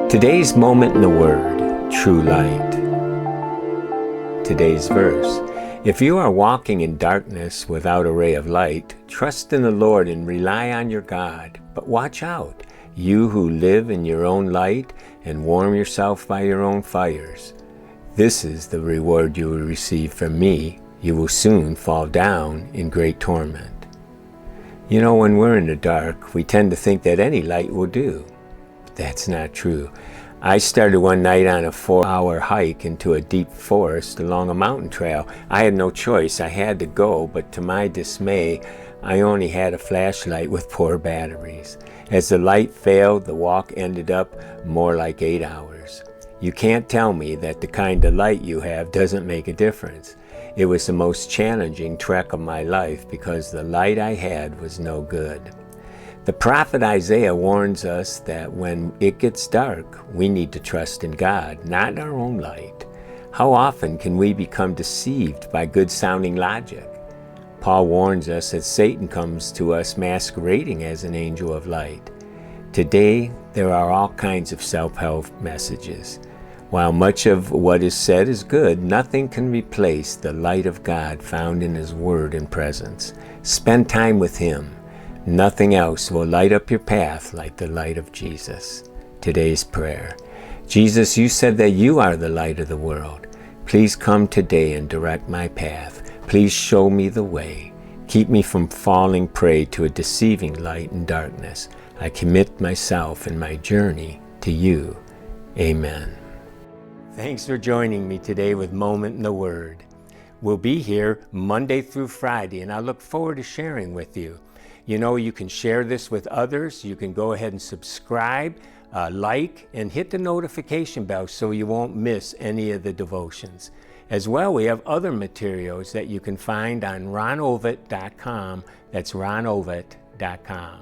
Today's moment in the Word, true light. Today's verse. If you are walking in darkness without a ray of light, trust in the Lord and rely on your God. But watch out, you who live in your own light and warm yourself by your own fires. This is the reward you will receive from me. You will soon fall down in great torment. You know, when we're in the dark, we tend to think that any light will do. That's not true. I started one night on a 4-hour hike into a deep forest along a mountain trail. I had no choice. I had to go, but to my dismay, I only had a flashlight with poor batteries. As the light failed, the walk ended up more like 8 hours. You can't tell me that the kind of light you have doesn't make a difference. It was the most challenging trek of my life because the light I had was no good. The prophet Isaiah warns us that when it gets dark, we need to trust in God, not in our own light. How often can we become deceived by good-sounding logic? Paul warns us that Satan comes to us masquerading as an angel of light. Today, there are all kinds of self-help messages. While much of what is said is good, nothing can replace the light of God found in His Word and presence. Spend time with Him. Nothing else will light up your path like the light of Jesus. Today's prayer. Jesus, you said that you are the light of the world. Please come today and direct my path. Please show me the way. Keep me from falling prey to a deceiving light and darkness. I commit myself and my journey to you. Amen. Thanks for joining me today with Moment in the Word. We'll be here Monday through Friday, and I look forward to sharing with you. You know, you can share this with others. You can go ahead and subscribe, like, and hit the notification bell so you won't miss any of the devotions. As well, we have other materials that you can find on ronovitt.com. That's ronovitt.com.